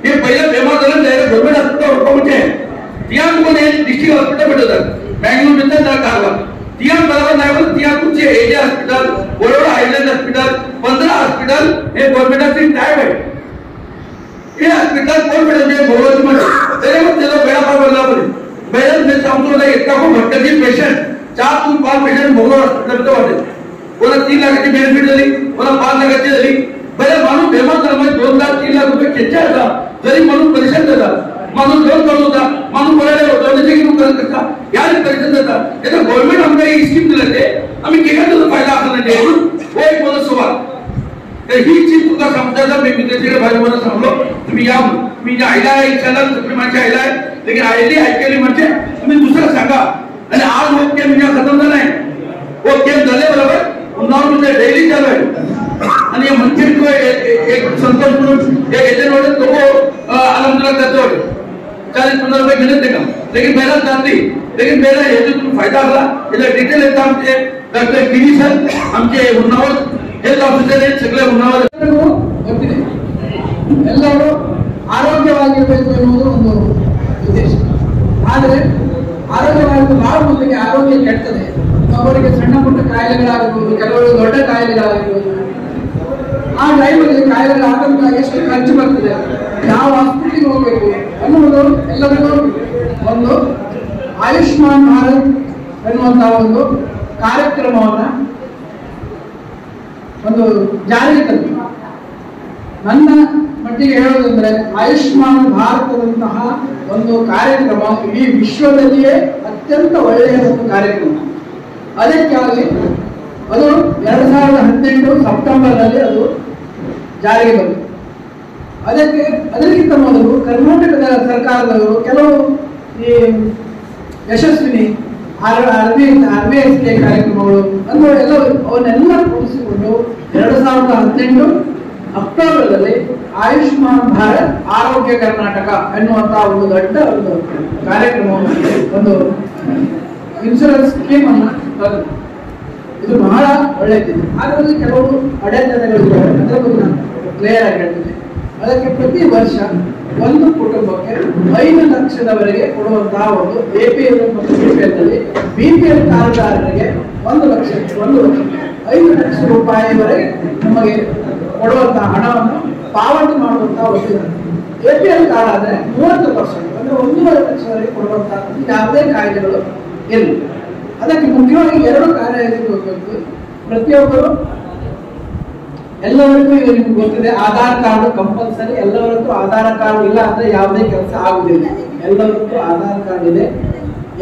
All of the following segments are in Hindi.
हे पहिलं बेमार झालं डायरेक्ट गव्हर्नमेंट हॉस्पिटल उडपावचे तियान कोण आहे डिस्ट्रिक्ट हॉस्पिटल भेटतात बँगलोर मध्ये त्या कारवार तियान बरोबर नाही बोल तियान तुमचे एजे हॉस्पिटल बरोबर आयलँड हॉस्पिटल 15 हॉस्पिटल हे गव्हर्नमेंटचे टाइप आहे हे हॉस्पिटल कोण भेटते भोवती मध्ये तरी मग त्याला बेडा पावला पडे बेडा में सांगतो नाही इतका खूप भटकती पेशंट 4 to 5 पेशंट भोवती हॉस्पिटल मध्ये होते कोणा 3 लाखाची बेनिफिट झाली कोणा 5 लाखाची झाली बरे माणूस बेमार झाला म्हणजे 2 लाख 3 लाख रुपये खेचा होता जरी माणूस परेशान झाला माणूस लोन करत होता माणूस बोलायला होता त्याचे की करत कसा यार परेशान झाला त्याचा गव्हर्नमेंट आमच्या ही स्कीम दिले ते आम्ही केला फायदा असला नाही वो एक मोठा सवाल तर ही चीज तुला समजायला मी मित्राचे भाई मला सांगलो तुम्ही या मी जे आयला आहे इच्छाला सगळी माझी आयला आहे लेकिन आयली ऐकली म्हणजे तुम्ही दुसरं सांगा आणि आज वो केम या खतम झाला आहे वो केम झाले बरोबर उन्हाळ मध्ये डेली चालू आहे आणि ये मंदिर को एक संतोष म्हणून एक एजंट होते तो वो अलहमदुलिल्लाह करते होते 40-15 रुपये घेणे ते का लेकिन मेहनत जाती लेकिन मेरा याच्यातून फायदा झाला याचा डिटेल येतं आमचे डॉक्टर गिरी सर आमचे उन्हाळ हेल्थ ऑफिसर हे सगळे उन्हाळ ಗೊತ್ತಿದೆ ಎಲ್ಲರೂ ಆರೋಗ್ಯವಾಗಿರಬೇಕು ಎನ್ನುವುದು ಒಂದು ಉದ್ದೇಶ ಆದರೆ ಆರೋಗ್ಯವಾಗಿ ಬಹಳ ಮಂದಿಗೆ ಆರೋಗ್ಯ ಕೆಟ್ಟದೆ ಅವರಿಗೆ ಸಣ್ಣ ಪುಟ್ಟ ಕಾಯಿಲೆಗಳಾಗಬಹುದು ಕೆಲವರು ದೊಡ್ಡ ಕಾಯಿಲೆಗಳಾಗಬಹುದು ಆ ಟೈಮಲ್ಲಿ ಕಾಯಿಲೆಗಳ ಆತಂಕ ಎಷ್ಟು ಖರ್ಚು ಬರ್ತದೆ ಯಾವ ಆಸ್ಪತ್ರೆಗೆ ಹೋಗಬೇಕು ಅನ್ನುವುದು ಎಲ್ಲರಿಗೂ ಒಂದು ಆಯುಷ್ಮಾನ್ ಭಾರತ್ ಎನ್ನುವಂತಹ ಒಂದು ಕಾರ್ಯಕ್ರಮವನ್ನು ಒಂದು ಜಾರಿಗೆ ತಂದು ನನ್ನ ಮಟ್ಟಿಗೆ ಹೇಳೋದಂದ್ರೆ ಆಯುಷ್ಮಾನ್ ಭಾರತದಂತಹ ಒಂದು ಕಾರ್ಯಕ್ರಮ ಇಡೀ ವಿಶ್ವದಲ್ಲಿಯೇ ಅತ್ಯಂತ ಒಳ್ಳೆಯ ಒಂದು ಕಾರ್ಯಕ್ರಮ ಅದಕ್ಕಾಗಿ ಅದು 2018 ಸೆಪ್ಟೆಂಬರ್ನಲ್ಲಿ ಅದು ಜಾರಿಗೆ ಬಂತು ಅದಕ್ಕಿಂತ ಮೊದಲು ಕರ್ನಾಟಕದ ಸರ್ಕಾರದವರು ಕೆಲವು ಈ ಯಶಸ್ವಿನಿ RBSK ಕಾರ್ಯಕ್ರಮಗಳು ಅಂದ್ರೆ ಅವನ್ನೆಲ್ಲ ಕೂಡಿಸಿಕೊಂಡು 2018 ಅಕ್ಟೋಬರ್ದಲ್ಲಿ ಆಯುಷ್ಮಾನ್ ಭಾರತ್ ಆರೋಗ್ಯ ಕರ್ನಾಟಕ ಎನ್ನುವಂತಹ ಒಂದು ದೊಡ್ಡ ಒಂದು ಕಾರ್ಯಕ್ರಮವನ್ನು ಒಂದು ಇನ್ಶೂರೆನ್ಸ್ ಸ್ಕೀಮ್ ಅನ್ನು ತಂದರು. ಇದು ಬಹಳ ಒಳ್ಳೆಯದಿದೆ. ಅದರಲ್ಲಿ ಕೆಲವು ಅಡೆತಡೆಗಳಿವೆ, ಅದರ ಬಗ್ಗೆ ನಾನು ಕ್ಲಿಯರ್ ಆಗಿ ಹೇಳ್ತೀನಿ. ಅದಕ್ಕೆ ಪ್ರತಿ ವರ್ಷ ಒಂದು ಕುಟುಂಬಕ್ಕೆ 5 ಲಕ್ಷದವರೆಗೆ ಕೊಡುವಂತಹ ಒಂದು APL ಮತ್ತು BPL ನಲ್ಲಿ BPL ಕಾರ್ಡ್ದಾರರಿಗೆ 1 ಲಕ್ಷ 5 ಲಕ್ಷ ರೂಪಾಯಿವರೆಗೆ ನಮಗೆ ಕೊಡುವಂತಹ ಹಣವನ್ನು ಪಾವತಿ ಮಾಡುವಂತಹ ಒಂದು APL ಕಾರ್ಡ್ ಆದ್ರೆ 30% ಅಂದ್ರೆ 1.5 ಲಕ್ಷವರೆಗೆ ಕೊಡುವಂತಹ ಯಾವುದೇ ಕಾಯ್ದೆಗಳು ಇಲ್ಲ. ಅದಕ್ಕೆ ಮುಖ್ಯವಾಗಿ 2 ಕಾರ್ಯ ಹೋಗಬೇಕು. ಪ್ರತಿಯೊಬ್ಬರು ಎಲ್ಲರಿಗೂ ನಿಮ್ಗೆ ಗೊತ್ತಿದೆ ಆಧಾರ್ ಕಾರ್ಡ್ ಕಂಪಲ್ಸರಿ. ಎಲ್ಲರಿಗೂ ಆಧಾರ್ ಕಾರ್ಡ್ ಇಲ್ಲ ಅಂದ್ರೆ ಯಾವುದೇ ಕೆಲಸ ಆಗುದಿಲ್ಲ. ಎಲ್ಲರಿಗೂ ಆಧಾರ್ कार्ड ಇದೆ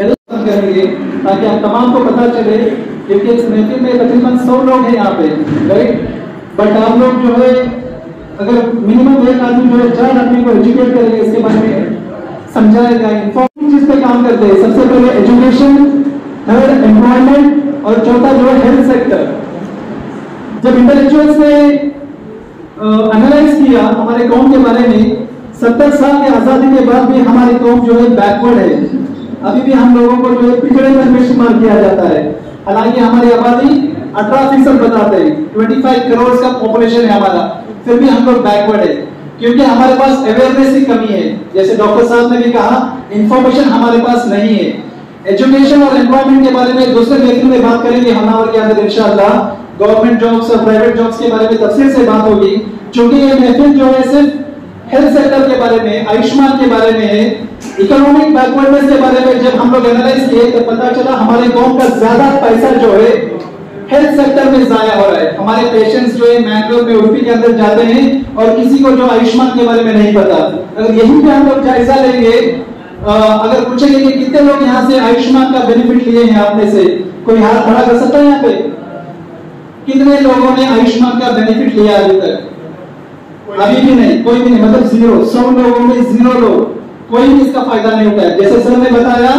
ಎಲ್ಲ करेंगे ताकि आप तमाम को पता चले क्योंकि इस महफिल में तकरीबन 100 लोग हैं यहाँ पे, राइट। बट आप लोग जो है अगर मिनिमम एक आदमी जो है 4 आदमी को एजुकेट करेंगे, इसके बारे में समझाएगा, इन्फॉर्मेशन जिस पे काम करते हैं। सबसे पहले एजुकेशन, थर्ड एम्प्लॉयमेंट और चौथा जो है हेल्थ सेक्टर। जब इंटेलेक्चुअल्स ने एनालाइज किया हमारे कौम के बारे में, 70 साल की आजादी के बाद भी हमारी कौम जो है बैकवर्ड है। अभी भी हम लोगों को जो है पिछड़े वर्ग में शुमार किया जाता है। हालांकि हमारी आबादी 18% बताते हैं, 25 करोड़ का पॉपुलेशन है हमारा, फिर भी हम लोग बैकवर्ड है क्योंकि हमारे पास अवेयरनेस की कमी है। जैसे डॉक्टर साहब ने भी कहा, इंफॉर्मेशन हमारे पास नहीं है। एजुकेशन और एम्प्लॉयमेंट के बारे में दूसरे लेक्चर में बात करेंगे हम के अंदर इंशाअल्लाह। गवर्नमेंट जॉब्स और प्राइवेट जॉब्स के बारे में तफसील से बात होगी, क्योंकि ये महफिल जो है सिर्फ हेल्थ सेक्टर के बारे में, आयुष्मान के बारे में है। इकोनॉमिक बैकवर्डनेस के बारे में जब हम लोग एनालाइज किए तो पता चला हमारे कौम का ज्यादा पैसा जो है हेल्थ सेक्टर में जाया हो रहा है। हमारे पेशेंट्स जो है मैंगलोर में उडुपी के अंदर जाते हैं और किसी को जो आयुष्मान के बारे में नहीं पता। अगर यही पे हम लोग जायजा लेंगे, अगर पूछेंगे कि कितने लोग यहाँ से आयुष्मान का बेनिफिट लिए हैं आपने से, कोई हाथ खड़ा कर सकता है यहाँ पे? कितने लोगों ने आयुष्मान का बेनिफिट लिया अभी तक? अभी भी नहीं, कोई भी नहीं, मतलब 0। 100 लोगों में 0 लोग, कोई भी इसका फायदा नहीं उठाया। जैसे सर ने बताया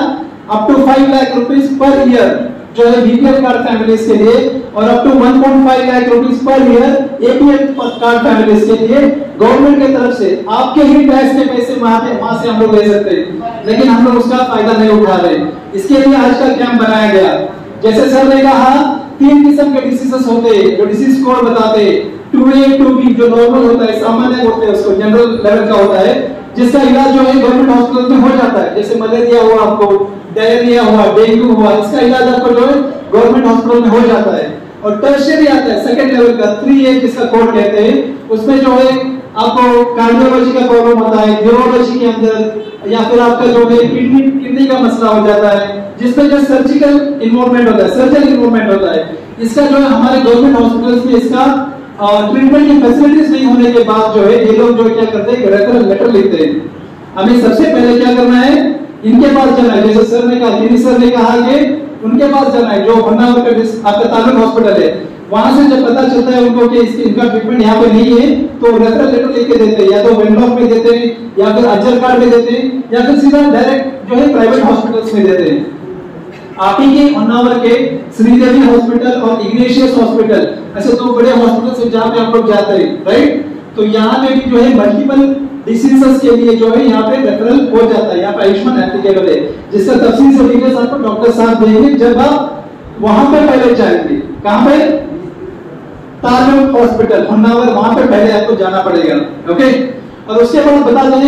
up to 5 lakh rupees per year जो है BPL कार्ड फैमिलीज के लिए, और up to 1.5 lakh rupees per year APL card families के लिए गवर्नमेंट की तरफ से आपके ही टैक्स के पैसे वहां से हम लोग ले सकते हैं, लेकिन हम लोग उसका फायदा नहीं उठा रहे। इसके लिए आज का कैंप बनाया गया। जैसे सर ने कहा तीन किस्म के डिसीजेस होते हैं जो डिसीज कोड बताते हैं। 2A 2B जो नॉर्मल होता है, सामान्य होते हैं, उसको जनरल लेवल का होता है, जिसका इलाज जो है गवर्नमेंट हॉस्पिटल में हो जाता है। जैसे मलेरिया हुआ, आपको डायरिया हुआ, डेंगू हुआ, इसका इलाज आपको जो है गवर्नमेंट हॉस्पिटल में हो जाता है। और टर्शियरी आता है सेकंड लेवल का 3A जिसका कोड कहते हैं, उसमें जो है आपको कार्डियोलॉजी का प्रॉब्लम होता है, न्यूरोलॉजी के अंदर, या फिर आपका जो है किडनी का मसला हो जाता है, जिसमें जो सर्जिकल इन्वॉल्वमेंट होता है, सर्जरी इन्वॉल्वमेंट होता है। इसका जो है हमारे गवर्नमेंट हॉस्पिटल्स में इसका ट्रीटमेंट की फैसिलिटीज नहीं होने के बाद जो है ये लोग जो क्या करते हैं, रेफरल लेटर लिखते हैं। हमें सबसे पहले क्या करना है, इनके पास जाना है। जैसे सर ने कहा, गिनी सर ने कहा कि उनके पास जाना है, जो होन्नावर का आपका तालुक हॉस्पिटल है, वहां से जब पता चलता है उनको कि इनका ट्रीटमेंट यहाँ पे नहीं है, तो रेफरल लेटर लेके देते हैं, या तो वेंडॉक में देते हैं, या फिर अजर कार्ड में देते हैं, या फिर सीधा डायरेक्ट जो है प्राइवेट हॉस्पिटल्स में देते हैं। आप ही के होन्नावर के श्रीदेवी हॉस्पिटल और इग्नेशियस हॉस्पिटल, ऐसे दो बड़े हॉस्पिटल से जहाँ पे हम लोग जाते हैं, राइट। तो यहाँ पे भी जो है मल्टीपल डिसीजेस के लिए जो है यहाँ पे रेफरल हो जाता है, यहाँ पे आयुष्मान एप्लीकेबल है, जिसका तफसील से डिटेल्स आपको डॉक्टर साहब देंगे जब आप वहां पे पहले जाएंगे। कहाँ पे? तालुक हॉस्पिटल होन्नावर, वहां पे पहले आपको जाना पड़ेगा, ओके। और उसके बाद बता दें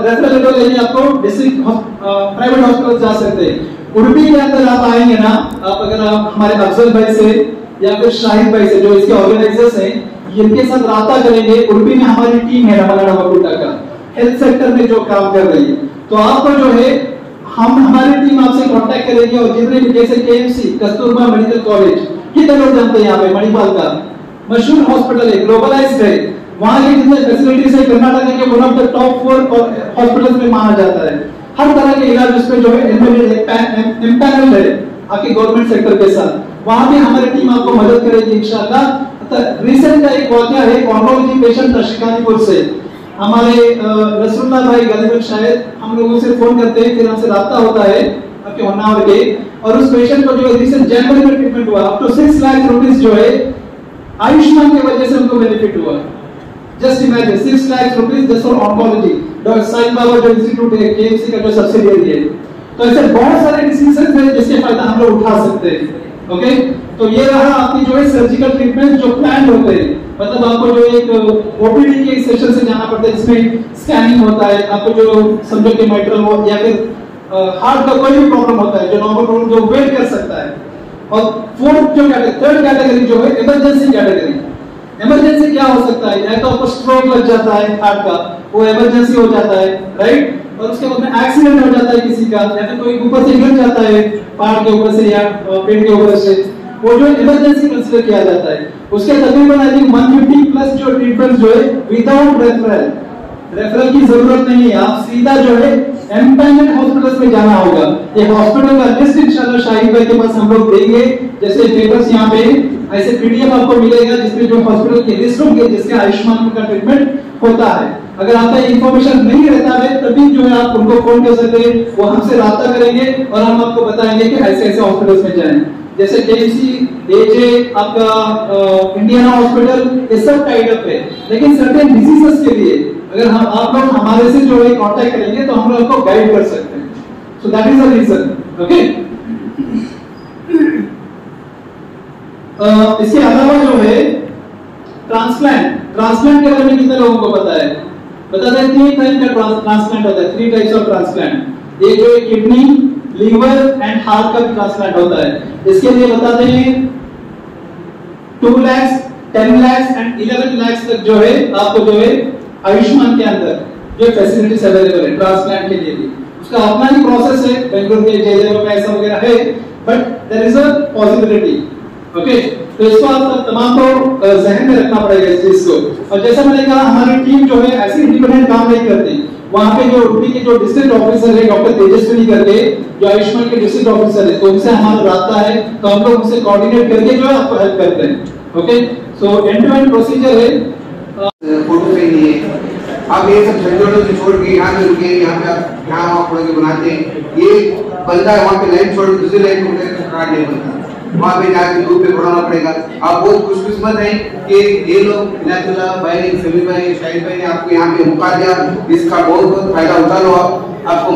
रेफरल लेटर लेने आपको डिस्ट्रिक्ट प्राइवेट हॉस्पिटल जा सकते हैं। उडुपी के अंदर आप आएंगे ना, आप अगर आप हमारे अफजल भाई से या फिर शाहिद भाई से, जो इसके ऑर्गेनाइजर्स हैं, इनके साथ राब्ता करेंगे। उडुपी में हमारी टीम है रमनाडा वकुटा का, हेल्थ सेक्टर में जो काम कर रही है, तो आपको जो है हमारी टीम आपसे कांटेक्ट करेगी। और जितने भी, जैसे केएमसी कस्तूरबा मेडिकल कॉलेज, कितने लोग जानते हैं यहाँ पे, मणिपाल का मशहूर हॉस्पिटल है, ग्लोबलाइज्ड है, वहां की जितने फैसिलिटीज है कर्नाटक के one of the top 4 hospitals में माना जाता है। हर तरह के इलाज उसमें जो है एम्पैनल है आपके गवर्नमेंट सेक्टर के साथ, वहां भी हमारी टीम आपको मदद करेगी इंशाल्लाह। रिसेंट का एक वाकया है, ऑन्कोलॉजी पेशेंट शिकारीपुर से हमारे रसूलुल्लाह भाई गलीबन शायद हम लोगों से फोन करते हैं, फिर हमसे राब्ता होता है आपके होन्नावर के, और उस पेशेंट को जो है रिसेंट जनवरी में ट्रीटमेंट हुआ, अप टू 6 लाख रुपीस जो है आयुष्मान की वजह से उनको बेनिफिट हुआ। Just imagine 6 lakh rupees just for oncology, doctor Sai Baba जो इंस्टीट्यूट है केएमसी का जो सब्सिडियरी है। तो ऐसे बहुत सारे डिसीजेस हैं जिसके फायदा हम लोग उठा सकते हैं, ओके। तो ये रहा आपकी जो है सर्जिकल ट्रीटमेंट जो प्लान होते हैं, मतलब आपको जो एक ओपीडी के सेशन से जाना पड़ता है, जिसमें स्कैनिंग होता है, आपको जो समझो कि माइट्रल हो या फिर हार्ट का कोई भी प्रॉब्लम होता है, जो नॉर्मल प्रॉब्लम जो वेट कर सकता है। और फोर्थ जो थर्ड कैटेगरी जो है इमरजेंसी कैटेगरी। इमरजेंसी क्या हो सकता है, या तो आपको स्ट्रोक लग जाता है हार्ट का, वो इमरजेंसी हो जाता है, राइट। और उसके बाद में एक्सीडेंट हो जाता है किसी का, या फिर कोई ऊपर से गिर जाता है पहाड़ के ऊपर से या पेड़ के ऊपर से, वो जो इमरजेंसी कंसीडर किया जाता है। उसके तकरीबन आई थिंक 150 प्लस जो ट्रीटमेंट जो है विदाउट रेफरल की जरूरत नहीं है, आप सीधा जो है एम्पैनल्ड हॉस्पिटल्स में जाना होगा। ये हॉस्पिटल का लिस्ट इंशाल्लाह शाहिद भाई के पास हम लोग देंगे, जैसे पेपर्स यहाँ पे ऐसे पीडीएफ आपको मिलेगा जिसमें जो हॉस्पिटल की लिस्ट होगी जिसके आयुष्मान का ट्रीटमेंट होता है। अगर आपका इंफॉर्मेशन नहीं रहता है तभी जो है आप उनको फोन कर सकते हैं, वो हमसे राब्ता करेंगे और हम आपको बताएंगे कि ऐसे ऐसे हॉस्पिटल्स में जाएं। जैसे केएमसी, एजे, आपका इंडियाना हॉस्पिटल, ये सब टाइड अप है। लेकिन सर्टेन डिसीजेस के लिए अगर हम आप लोग हमारे से जो है कांटेक्ट करेंगे तो हम लोग आपको गाइड कर सकते हैं। So that is the reason, okay. इसके अलावा जो है ट्रांसप्लांट के बारे में कितने लोगों को पता है? बता दें 3 टाइप का ट्रांसप्लांट होता है, 3 टाइप्स ऑफ ट्रांसप्लांट। ये जो किडनी, लीवर एंड हार्ट का ट्रांसप्लांट होता है। इसके लिए बता दें 2 लाख, 10 लाख एंड 11 लाख तक जो है आपको जो है आयुष्मान के अंदर जो फैसिलिटीज अवेलेबल है ट्रांसप्लांट के लिए भी। उसका अपना ही प्रोसेस है, बेंगलुरु में जेजे में ऐसा वगैरह है, but there is a possibility, okay. तो इसको आप तमाम को जहन में रखना पड़ेगा इस चीज को। और जैसा मैंने कहा हमारी टीम जो है ऐसे इंडिपेंडेंट काम नहीं करती। वहां पे जो उडुपी के जो डिस्ट्रिक्ट ऑफिसर है डॉक्टर तेजस्विनी करके, जो आयुष्मान के डिस्ट्रिक्ट ऑफिसर है, तो उनसे हमारा राब्ता है, तो हम लोग उनसे कोऑर्डिनेट करके जो है आपको हेल्प करते हैं, okay. So end to end procedure है। फोटो सही नहीं है, आप ये सब झंझटों से छोड़ के यहाँ पे रुके, यहाँ पे आप यहाँ वहाँ पढ़ के बनाते हैं। ये बंदा है वहाँ पे लाइन छोड़ दूसरी लाइन को कार्ड नहीं बनता, वहाँ पे जाके ग्रुप पे पढ़ाना पड़ेगा। आप बहुत खुशकिस्मत हैं कि ये लोग इनायतुल्लाह भाई, समीर भाई, शाहिद भाई ने आपको यहाँ पे मौका दिया, इसका बहुत बहुत फायदा उठा लो आप। आपको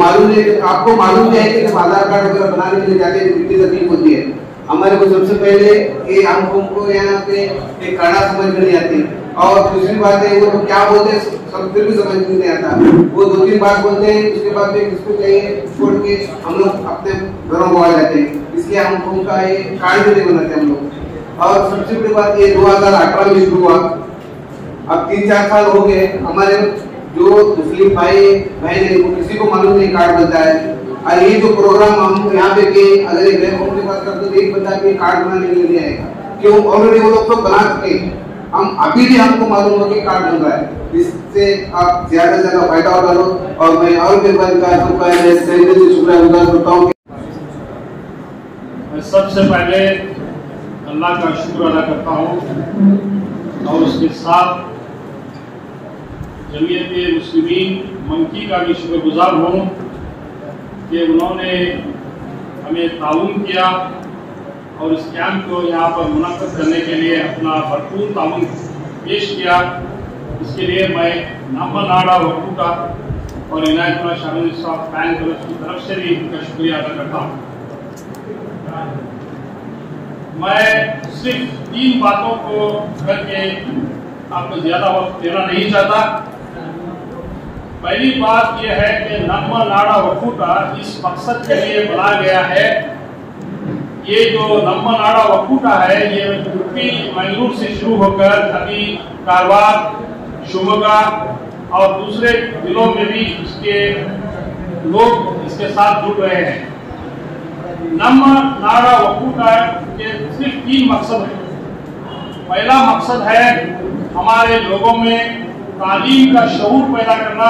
मालूम है कि जब आधार कार्ड वगैरह बनाने के लिए जाते हैं कितनी तकलीफ होती है। हमारे को सबसे पहले ये हमको यहाँ पे एक काढ़ा समझ में नहीं आती, और दूसरी बात है वो तो क्या बोलते हैं सब फिर भी समझ में नहीं आता। वो 2-3 बात बोलते हैं, उसके बाद में किसको चाहिए छोड़ के हम लोग अपने घरों को आ जाते हैं। इसलिए हमको उनका ये कार्ड नहीं बनाते हम लोग। और सबसे बड़ी बात ये 2018 में शुरू हुआ, अब 3-4 साल हो गए। हमारे जो मुस्लिम भाई बहन है वो किसी को मालूम नहीं कार्ड बनता है। और ये जो प्रोग्राम हम यहाँ पे के अगर एक के पास करते तो एक बंदा भी कार्ड बनाने के लिए नहीं आएगा, क्यों ऑलरेडी वो लोग तो बना चुके। हम अभी भी हमको मालूम हो कि कार्ड बन रहा है। इससे आप ज्यादा से ज्यादा फायदा उठा लो। और मैं और भी शुक्रिया गुजार करता हूँ। मैं सबसे पहले अल्लाह का शुक्र अदा करता हूँ और उसके साथ जमीयत मुस्लिमीन मंकी का भी शुक्रगुजार हूँ कि उन्होंने हमें ताउन किया और इस कैंप को यहाँ पर मुनक्कद करने के लिए अपना भरपूर ताउन पेश किया। इसके लिए मैं नामा नाड़ा वकूटा और इनायतुल्लाह शामिल साहब बैंक की तरफ से भी उनका शुक्रिया अदा करता हूँ। मैं सिर्फ 3 बातों को करके आपको ज़्यादा वक्त देना नहीं चाहता। पहली बात यह है कि नम्मा नाड़ा वकूटा इस मकसद के लिए बनाया गया है। ये जो नम्मा नाड़ा वकूटा है ये यूपी मंगलूर से शुरू होकर अभी कारवार, शिवमोगा और दूसरे जिलों में भी इसके लोग इसके साथ जुड़ रहे हैं। नम्मा नाड़ा वकूटा के सिर्फ 3 मकसद हैं। पहला मकसद है हमारे लोगों में तालीम का शऊर पैदा करना,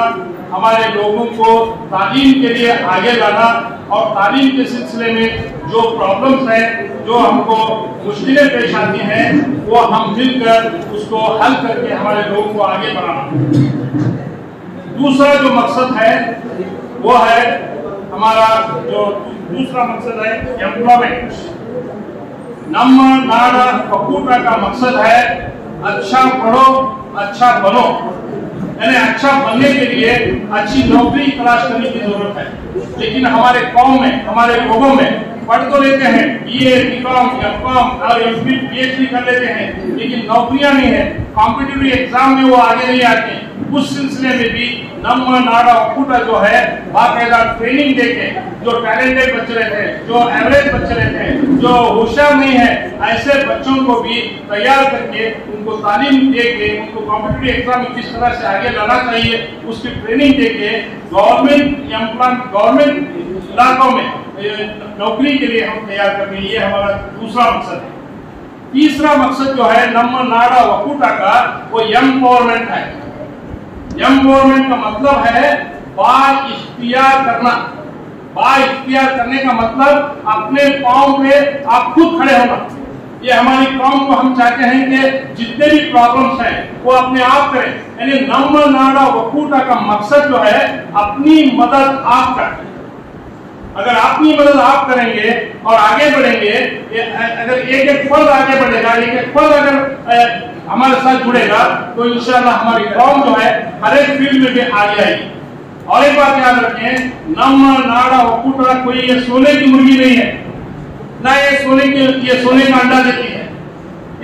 हमारे लोगों को तालीम के लिए आगे लाना और तालीम के सिलसिले में जो प्रॉब्लम्स हैं, जो हमको मुश्किलें पेश आती हैं, वो हम मिलकर उसको हल करके हमारे लोगों को आगे बढ़ाना। दूसरा जो मकसद है वो है हमारा जो दूसरा मकसद है एम्प्लॉयमेंट। नम्मा नाड़ा वकूटा का मकसद है अच्छा पढ़ो अच्छा बनो, यानी अच्छा बनने के लिए अच्छी नौकरी तलाश करने की जरूरत है। लेकिन हमारे कौम में, हमारे लोगों में पढ़ तो लेते हैं, BA, BCom, MCom और MPhil, PhD कर लेते हैं, लेकिन नौकरियां नहीं है। कॉम्पिटिटिव एग्जाम में वो आगे नहीं आते। उस सिलसिले में भी नम्मा नाड़ा वकूटा जो है बाकायदा ट्रेनिंग देके जो टैलेंटेड बच्चे रहते हैं, जो एवरेज बच्चे रहते हैं, जो होशियार नहीं है, ऐसे बच्चों को भी तैयार करके उनको तालीम देके उनको कॉम्पिटिटिव एग्जाम में किस तरह से आगे लाना चाहिए उसकी ट्रेनिंग देके गवर्नमेंट इलाकों में नौकरी के लिए हम तैयार करते हैं। ये हमारा दूसरा मकसद है। तीसरा मकसद जो है नम्मा नाड़ा वकूटा का वो एम्पावरमेंट है। एम्पावरमेंट का मतलब है बाइख्तियार करना। बाइख्तियार करने का मतलब अपने पांव पे आप खुद खड़े होना। ये हमारी कौम को हम चाहते हैं कि जितने भी प्रॉब्लम्स हैं वो अपने आप करें। यानी नम्मा नाड़ा वकूटा का मकसद जो है अपनी मदद आप करें। अगर अपनी मदद आप करेंगे और आगे बढ़ेंगे, अगर एक फर्द आगे बढ़ेगा, एक फर्द अगर हमारे साथ जुड़ेगा तो इंशाल्लाह हमारी कौम जो है हर एक फील्ड में भी आगे आएगी। और एक बात याद रखें, नम्मा नाड़ा वकूटा कोई ये सोने की मुर्गी नहीं है, ना ये सोने का अंडा देती है।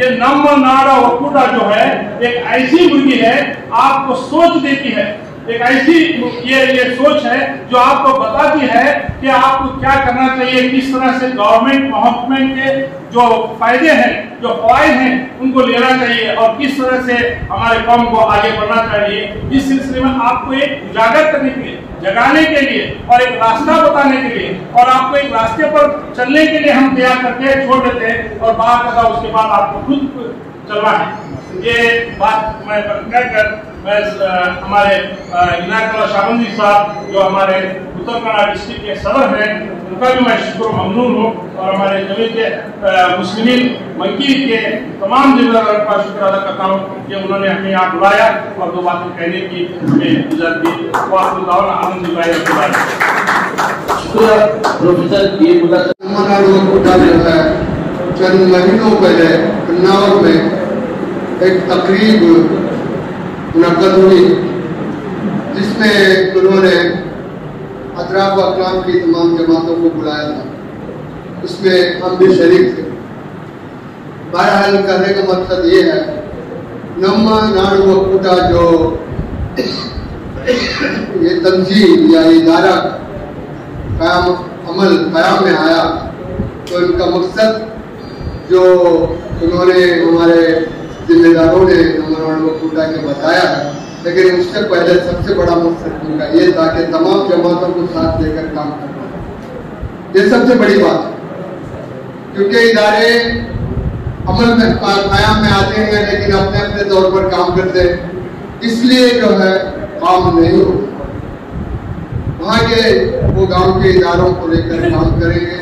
ये नम्मा नाड़ा वकूटा जो है एक ऐसी मुर्गी है आपको सोच देती है, एक ऐसी ये सोच है जो आपको बताती है कि आपको क्या करना चाहिए, किस तरह से गवर्नमेंट महकमे के जो फायदे हैं, जो फवायद हैं उनको लेना चाहिए और किस तरह से हमारे कौम को आगे बढ़ना चाहिए। इस सिलसिले में आपको एक उजागर करने के लिए, जगाने के लिए और एक रास्ता बताने के लिए और आपको एक रास्ते पर चलने के लिए हम तैयार करके छोड़ देते हैं और बाकायदा उसके बाद आपको खुद चलना है। ये बात मैं कहकर मैं हमारे इनायतुल्लाह शामिल साहब जो हमारे उत्तर कन्नड़ डिस्ट्रिक्ट के सदर हैं उनका भी मैं शुक्र ममनून हूँ और हमारे जमीयत मुस्लिमीन मंकी के तमाम जिम्मेदारों का शुक्र अदा करता हूँ कि उन्होंने हमें यहाँ बुलाया और 2 बातें कहने की हमें इजाजत दी। चंद महीनों पहले कन्नौर में एक तकरीब मुनक्कद हुई जिसमें उन्होंने अतराफ अकराम की तमाम जमातों को बुलाया था उसमें हम भी शरीक थे। बहरहाल करने का मकसद ये है, नम्मा नाडु वक्कुटा जो ये तंजीम या इदारा कयाम में आया, तो इनका मकसद जो उन्होंने हमारे जिम्मेदारों ने नम्मा नाडु वक्कुटा के बताया है, लेकिन उससे पहले सबसे बड़ा मकसद उनका ये था कि तमाम जमातों को साथ लेकर काम करना। ये सबसे बड़ी बात है, क्योंकि इदारे अमल में कायम में आते हैं लेकिन अपने अपने तौर पर काम करते हैं, इसलिए जो है काम नहीं होता। वहाँ के वो गांव के इदारों को लेकर काम करेंगे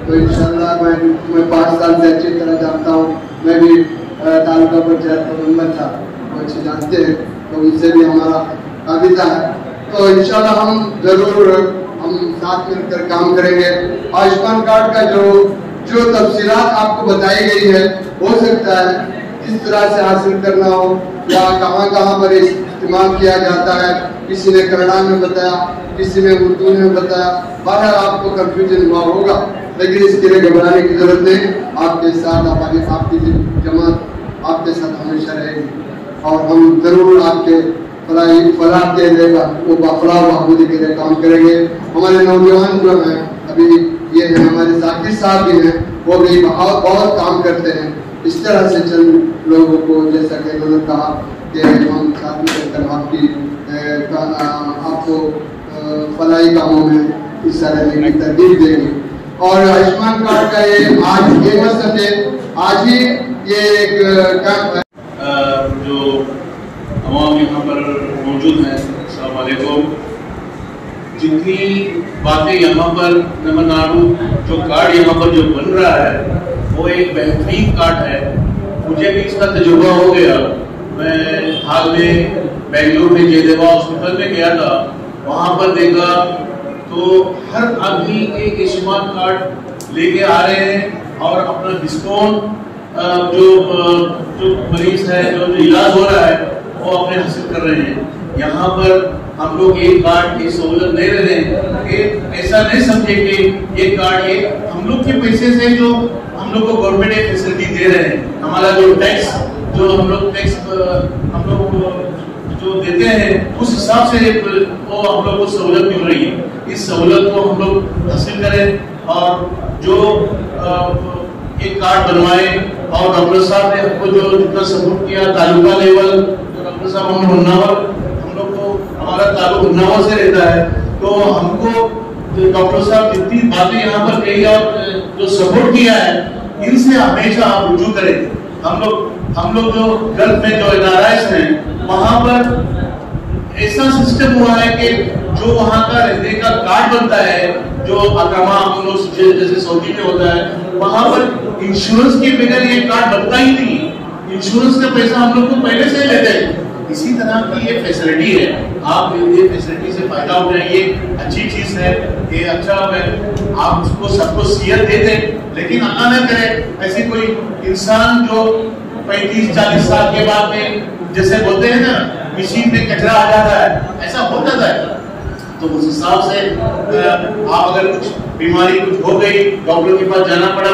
तो इंशाल्लाह मैं 5 साल से अच्छी तरह जानता हूँ। मैं भी तालुका पंचायत का मेंबर था, वो अच्छे जानते हैं, तो उनसे भी हमारा काबिजा है। तो इंशाल्लाह हम जरूर हम साथ मिलकर काम करेंगे। आयुष्मान कार्ड का जो तफसीलात आपको बताई गई है, हो सकता है किस तरह से हासिल करना हो या कहाँ पर इस्तेमाल किया जाता है, किसी ने कन्नड़ा में बताया, किसी ने उर्दू में बताया, बाहर आपको कंफ्यूजन हुआ होगा, लेकिन इसके लिए घबराने की जरूरत नहीं। आपके साथ आपकी जमात आपके साथ हमेशा रहेगी और हम जरूर आपके फलाह के लिए फलाह बहाबूदी के लिए काम करेंगे। हमारे नौजवान जो हैं अभी ये है, हमारे जाकिर साहब भी हैं, वो भी बहुत काम करते हैं। इस तरह से चंद लोगों को, जैसा कि उन्होंने कहा कि हम साथ में चलकर आपको फलाही कामों में हिस्सा लेने की तरकीब देंगे। और आयुष्मान कार्ड का ये आज ये मत समझे, आज ही ये एक कैंप है। जो तमाम यहाँ पर मौजूद हैं, अस्सलाम वालेकुम। जितनी बातें यहाँ पर नम्मा नाडु जो कार्ड यहाँ पर जो बन रहा है वो एक बेहतरीन कार्ड है। मुझे भी इसका तजुर्बा हो गया। मैं हाल में बेंगलुरु में जयदेवा हॉस्पिटल में गया था, वहाँ पर देखा तो हर आदमी एक आयुष्मान कार्ड लेके आ रहे हैं और अपना डिस्काउंट जो मरीज है, जो इलाज हो रहा है वो अपने हासिल कर रहे हैं। यहाँ पर हम लोग ये कार्ड की सहूलत नहीं ले रहे हैं। ऐसा नहीं समझे कि ये कार्ड ये हम लोग के पैसे से जो हम लोग को गवर्नमेंट एक फैसिलिटी दे रहे हैं। हमारा जो टैक्स जो हम लोग जो देते हैं उस हिसाब से वो हम लोग को सहूलत मिल रही है। इस सहूलत को हम लोग हासिल करें और जो एक कार्ड बनवाए। और डॉक्टर साहब ने हमको जो जितना सपोर्ट किया तालुका लेवल, डॉक्टर साहब हम लोग को हमारा ताल्लुक उन्नाव से रहता है, तो हमको डॉक्टर साहब जितनी बातें यहाँ पर कही और जो सपोर्ट किया है, इनसे हमेशा आप रुजू करें। हम लोग जो गल्फ में जो एनआरआईज हैं वहाँ पर ऐसा सिस्टम हुआ है कि जो वहाँ का रहने का कार्ड बनता है, जो अकामा हम लोग जैसे सऊदी में होता है, वहाँ पर इंश्योरेंस के बगैर ये कार्ड बनता ही नहीं। इंश्योरेंस का पैसा हम लोग को पहले से लेते हैं। इसी तरह की ये फैसिलिटी है, आप ये फैसिलिटी से फायदा उठाइए। अच्छी चीज है, ये अच्छा है, आप उसको सबको सीयत दे दें, लेकिन अल्लाह न करे ऐसी कोई इंसान जो 35-40 साल के बाद में जैसे बोलते हैं ना मशीन में कचरा आ जाता है, ऐसा हो जाता है। तो उस हिसाब से आप अगर कुछ बीमारी कुछ हो गई, डॉक्टर के पास जाना पड़ा,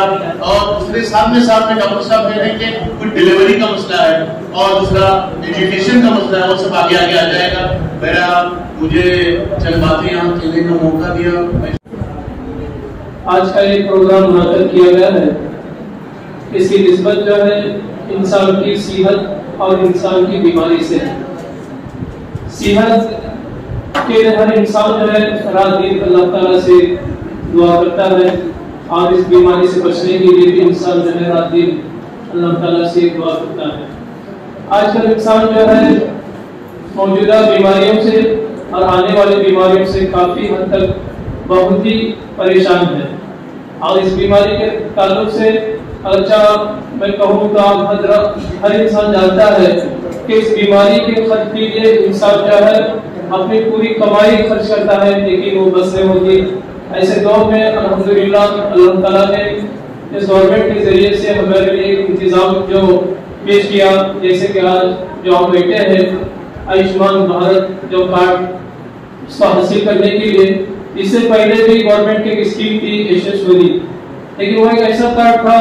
और दूसरे साथ में डॉक्टर साहब कह रहे हैं कि कुछ डिलीवरी का मसला है और दूसरा एजुकेशन का मसला है, वो सब आगे आ जाएगा। मेरा मुझे चंद बातें यहाँ कहने का मौका दिया। आज का ये प्रोग्राम मुनक्किद किया गया है, इसकी निस्बत जो है इंसान की सेहत और इंसान की बीमारी से है। सेहत के हर इंसान जो है रात दिन अल्लाह ताला से दुआ करता है, और इस बीमारी से बचने के लिए भी इंसान जो है रात दिन अल्लाह ताला से दुआ करता है। आजकल इंसान जो है मौजूदा बीमारियों से और आने वाली बीमारियों से काफी हद तक बहुत ही परेशान है, और इस बीमारी के ताल्लुक से अच्छा मैं कहूँ तो हर इंसान जानता है कि इस बीमारी के खर्च के लिए इंसान जो है अपनी पूरी कमाई खर्च करता है, लेकिन वो बस नहीं होती। ऐसे दौर में अल्हम्दुलिल्लाह अल्लाह ताला ने इस गवर्नमेंट के जरिए से हमारे लिए इंतजाम जो पेश किया, जैसे कि आज जो हम बैठे हैं आयुष्मान भारत जो कार्ड उसको हासिल करने के लिए, इससे पहले भी गवर्नमेंट की एक स्कीम थी यशस्विनी, लेकिन वो एक ऐसा कार्ड था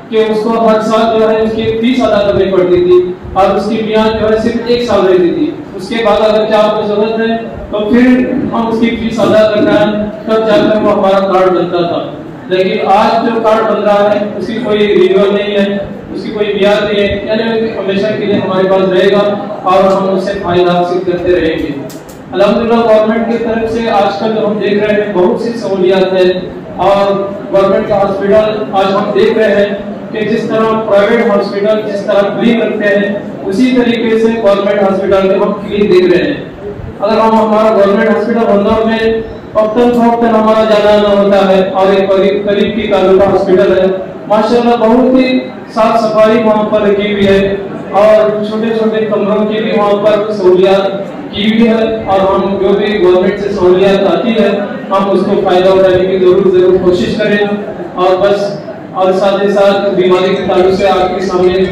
कि उसको हर साल जो है उसकी फीस अदा करनी पड़ती थी और उसकी मियाद जो है सिर्फ 1 साल रहती थी। उसके बाद अगर क्या आपको जरूरत है तो फिर हम उसकी फीस अदा करना है, तब जाकर वो हमारा कार्ड बनता था। लेकिन आज जो कार्ड बन रहा है उसकी कोई रिन्यूअल नहीं है, उसकी कोई मियाद नहीं है, यानी हमेशा के लिए हमारे पास रहेगा और हम उससे फायदा हासिल करते रहेंगे। अल्हम्दुलिल्लाह गवर्नमेंट की तरफ से आजकल जो हम देख रहे हैं बहुत सी सहूलियात है और गवर्नमेंट का हॉस्पिटल आज हम देख रहे हैं कि जिस तरह प्राइवेट हॉस्पिटल जिस तरह क्लीन रखते हैं उसी तरीके से गवर्नमेंट हॉस्पिटल में हम क्लीन देख रहे हैं। अगर हम हमारा गवर्नमेंट हॉस्पिटल बंदौर में वक्तन हमारा जाना आना होता है और एक करीब की तालुका हॉस्पिटल है, माशाल्लाह बहुत ही साफ सफाई वहाँ पर रखी हुई है और छोटे छोटे कमरों की भी वहाँ पर सहूलियात की हुई है और हम जो भी गवर्नमेंट से सहूलियात आती है हम उसको फायदा उठाने की जरूर कोशिश करें और बस और साथ ही साथ बीमारी के ताल्लुक से आपके सामने